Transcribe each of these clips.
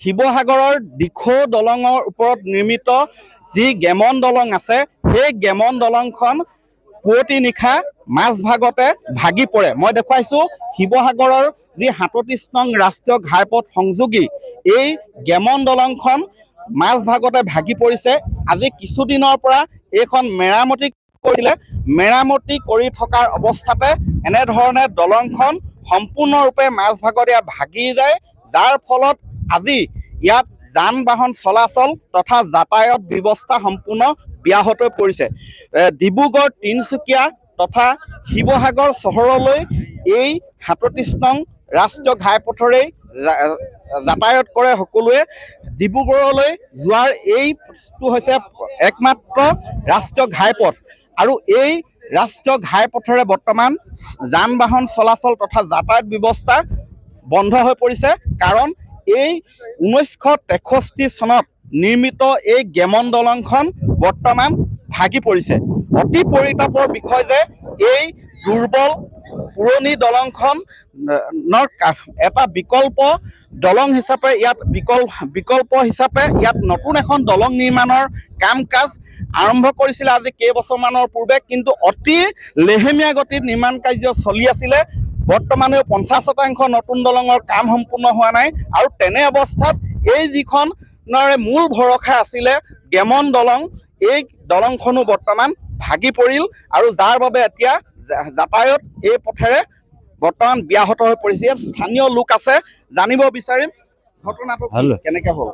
শিৱসাগৰৰ দিখৌ দলঙৰ ওপৰত নিৰ্মিত যি গেমন দলং আছে, সেই গেমন দলংখন পুৱতি নিশা মাজভাগতে ভাগি পৰে। মই দেখুৱাইছোঁ শিৱসাগৰৰ যি ৩৭ নং ৰাষ্ট্ৰীয় ঘাইপথ সংযোগী এই গেমন দলংখন মাজভাগতে ভাগি পৰিছে। আজি কিছুদিনৰ পৰা এইখন মেৰামতি কৰিলে, মেৰামতি কৰি থকাৰ অৱস্থাতে এনেধৰণে দলংখন সম্পূৰ্ণৰূপে মাজভাগত ভাগি যায়, যাৰ ফলত আজি ইয়াত যান বাহন চলাচল তথা যাতায়াত ব্যৱস্থা সম্পূৰ্ণ ব্যাহত পৰিছে। ডিব্ৰুগড়, তিনিচুকীয়া তথা শিৱসাগৰ চহৰলৈ এই ৩৭ নং ৰাষ্ট্ৰীয় ঘাইপথৰেই যাতায়াত কৰে সকলোৱে। ডিব্ৰুগড়লৈ যোৱাৰ এইটো হৈছে একমাত্ৰ ৰাষ্ট্ৰীয় ঘাইপথ আৰু এই ৰাষ্ট্ৰীয় ঘাইপথেৰে বৰ্তমান যান বাহন চলাচল তথা যাতায়াত ব্যৱস্থা বন্ধ হৈ পৰিছে। কাৰণ এই 1963 চনত নিৰ্মিত এই গেমন দলংখন বৰ্তমান ভাগি পৰিছে। অতি পৰিতাপৰ বিষয় যে এই দুৰ্বল পুৰণি দলংখনৰ এটা বিকল্প দলং হিচাপে ইয়াত নতুন এখন দলং নিৰ্মাণৰ কাম কাজ আৰম্ভ কৰিছিলে আজি কেইবছৰমানৰ পূৰ্বে, কিন্তু অতি লেহেমীয়া গতিত নিৰ্মাণ কাৰ্য চলি আছিলে। বৰ্তমানেও 50% নতুন দলঙৰ কাম সম্পূৰ্ণ হোৱা নাই আৰু তেনে অৱস্থাত এই যিখনৰে মূল ভৰসা আছিলে গেমন দলং, এই দলংখনো বৰ্তমান ভাগি পৰিল আৰু যাৰ বাবে এতিয়া যাতায়াত এই পথেৰে বৰ্তমান ব্যাহত হৈ পৰিছে। স্থানীয় লোক আছে, জানিব বিচাৰিম ঘটনাটো কেনেকে হ'ল।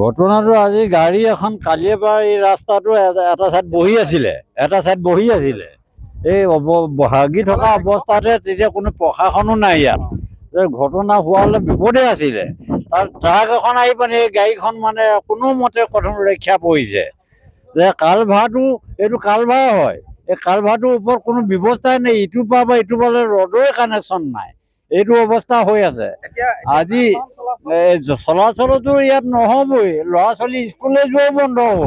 ঘটনাটো আজি গাড়ী এখন কালিৰ পৰা এই ৰাস্তাটো এটা চাইড বহি আছিলে এই ভাগি থকা অৱস্থাতে তেতিয়া কোনো প্ৰশাসনো নাই ইয়াত। ঘটনা হোৱা হ'লে বিপদে আছিলে। তাৰ ট্ৰাক এখন আহি পানি এই গাড়ীখন মানে কোনো মতে কথন ৰক্ষা পৰিছে যে কালভাৰটো এইটো কালভাৰ হয়, এই কালভাৰটোৰ ওপৰত কোনো ব্যৱস্থাই নাই, ইটোৰ পৰা বা ইটোৰ পৰা ৰডৰে কানেকশ্যন নাই, এইটো অৱস্থা হৈ আছে। আজি চলাচলতো ইয়াত নহ'বই, ল'ৰা ছোৱালী স্কুললৈ যোৱাও বন্ধ হ'ব।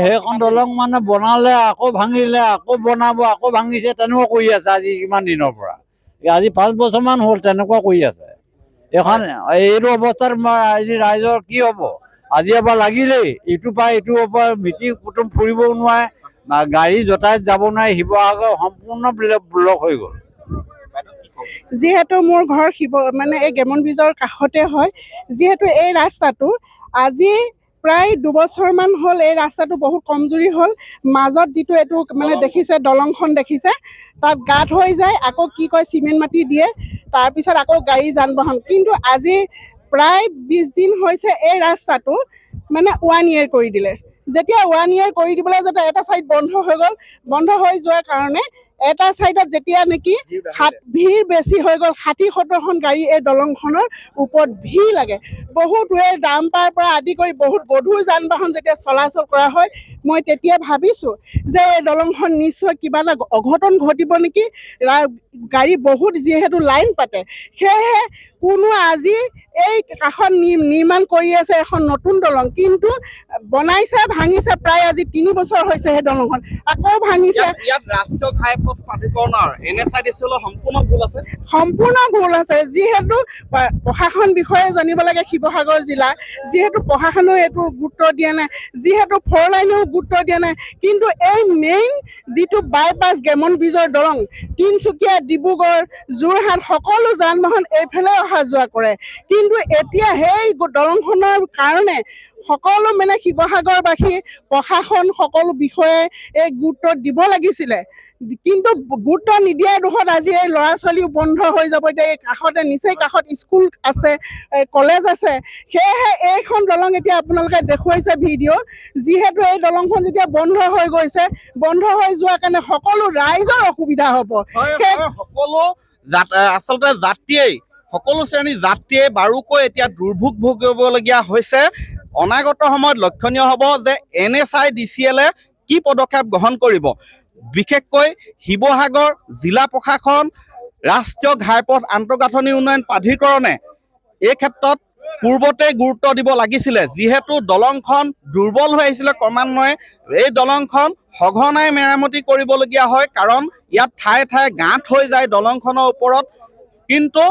সেইখন দলং মানে বনালে আকৌ ভাঙিলে, আকৌ বনাব, আকৌ ভাঙিছে, তেনেকুৱা কৰি আছে আজি কিমান দিনৰ পৰা। আজি 5 বছৰমান হ'ল তেনেকুৱা কৰি আছে। এইটো অৱস্থাত আজি ৰাইজৰ কি হ'ব? আজি এবাৰ লাগিলেই ইটোৰ পৰা ইটোৰ ওপৰত মিটিং কুটুম ফুৰিবও নোৱাৰে, গাড়ী যাতায়াত যাব নোৱাৰে, শিৱসাগৰ সম্পূৰ্ণ ব্লক হৈ গ'ল। যিহেতু মোৰ ঘৰ এই গেমন ব্ৰিজৰ কাষতে হয়, যিহেতু এই ৰাস্তাটো আজি প্ৰায় 2 বছৰমান হ'ল এই ৰাস্তাটো বহুত কমজুৰি হ'ল। মাজত যিটো এইটো দেখিছে দলংখন দেখিছে, তাত গাঁত হৈ যায়, আকৌ কি কয় চিমেণ্ট মাটি দিয়ে, তাৰপিছত আকৌ গাড়ী যান বাহন। কিন্তু আজি প্ৰায় 20 দিন হৈছে এই ৰাস্তাটো 1 year কৰি দিলে। যেতিয়া 1 year কৰি দিবলৈ যাতে এটা ছাইড বন্ধ হৈ গ'ল, বন্ধ হৈ যোৱাৰ কাৰণে এটা ছাইডত যেতিয়া নেকি ভিৰ বেছি হৈ গ'ল, 60-70খন গাড়ী এই দলংখনৰ ওপৰত ভিৰ লাগে। বহুত ডাম্পাৰ পৰা আদি কৰি বহুত গধুৰ যান বাহন যেতিয়া চলাচল কৰা হয়, মই তেতিয়া ভাবিছোঁ যে এই দলংখন নিশ্চয় কিবা এটা অঘটন ঘটিব নেকি। গাড়ী বহুত যিহেতু লাইন পাতে, সেয়েহে কোনো আজি এই কাষত নিৰ্মাণ কৰি আছে এখন নতুন দলং, কিন্তু বনাইছে ভাঙিছে প্ৰায় আজি 3 বছৰ হৈছে। সেই দলংখন আকৌ ভাঙিছে। ইয়াত ৰাষ্ট্ৰীয় ঘাইপথ প্ৰাধিকৰণৰ NSIDCL সম্পূৰ্ণ ভুল আছে। যিহেতু প্ৰশাসন বিষয়ে জানিব লাগে, শিৱসাগৰ জিলা যিহেতু প্ৰশাসনেও এইটো গুৰুত্ব দিয়া নাই, যিহেতু 4 লাইনেও গুৰুত্ব দিয়া নাই, কিন্তু এই মেইন যিটো বাইপাছ গেমন ব্ৰিজৰ দলং, তিনিচুকীয়া, ডিব্ৰুগড়, যোৰহাট সকলো যান বাহন এইফালে অহা যোৱা কৰে। কিন্তু এতিয়া সেই দলংখনৰ কাৰণে সকলো শিৱসাগৰবাসী, প্ৰশাসন, সকলো বিষয়ে এই গুৰুত্ব দিব লাগিছিলে, কিন্তু গুৰুত্ব নিদিয়াৰ দুখত আজি এই ল'ৰা ছোৱালীও বন্ধ হৈ যাব। এতিয়া এই কাষতে নিচেই কাষত স্কুল আছে, কলেজ আছে, সেয়েহে এইখন দলং এতিয়া আপোনালোকে দেখুৱাইছে ভিডিঅ'। যিহেতু এই দলংখন যেতিয়া বন্ধ হৈ গৈছে, বন্ধ হৈ যোৱাৰ কাৰণে সকলো ৰাইজৰ অসুবিধা হ'ব। সকলো আচলতে সকলো শ্ৰেণীৰ যাত্ৰীয়ে বাৰুকৈ এতিয়া দুৰ্ভোগ ভুগিবলগীয়া হৈছে। অনাগত সময়ত লক্ষণীয় হ'ব যে NSIDCL কি পদক্ষেপ গ্ৰহণ কৰিব। বিশেষকৈ শিৱসাগৰ জিলা প্ৰশাসন, ৰাষ্ট্ৰীয় ঘাইপথ আন্তঃগাঁথনি উন্নয়ন প্ৰাধিকৰণে এই ক্ষেত্ৰত পূৰ্বতে গুৰুত্ব দিব লাগিছিলে। যিহেতু দলংখন দুৰ্বল হৈ আহিছিলে ক্ৰমান্বয়ে, এই দলংখন সঘনাই মেৰামতি কৰিবলগীয়া হয়, কাৰণ ইয়াত ঠায়ে ঠায়ে গাঁত হৈ যায় দলংখনৰ ওপৰত। কিন্তু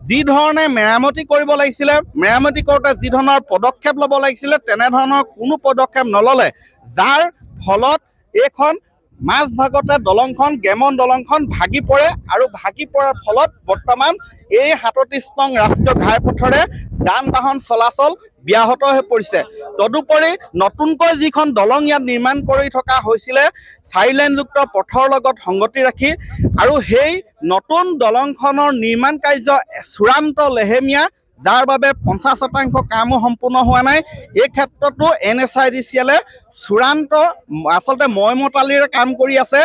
যি ধৰণে মেৰামতি কৰিব লাগিছিলে, মেৰামতি কৰোঁতে যি ধৰণৰ পদক্ষেপ ল'ব লাগিছিলে তেনেধৰণৰ কোনো পদক্ষেপ নল'লে, যাৰ ফলত এইখন মাজভাগতে দলংখন গেমন দলংখন ভাগি পৰে আৰু ভাগি পৰাৰ ফলত বৰ্তমান এই ৩৭ নং ৰাষ্ট্ৰীয় ঘাইপথেৰে যান বাহন চলাচল ব্যাহত হৈ পৰিছে। তদুপৰি নতুনকৈ যিখন দলং ইয়াত নিৰ্মাণ কৰি থকা হৈছিলে ৪ লেনযুক্ত পথৰ লগত সংগতি ৰাখি, আৰু সেই নতুন দলংখনৰ নিৰ্মাণ কাৰ্য চূড়ান্ত লেহেমীয়া, যাৰ বাবে ৫০% কামো সম্পূৰ্ণ হোৱা নাই। এই ক্ষেত্ৰতো NHIDCL চূড়ান্ত আচলতে ময়মতালিৰে কাম কৰি আছে।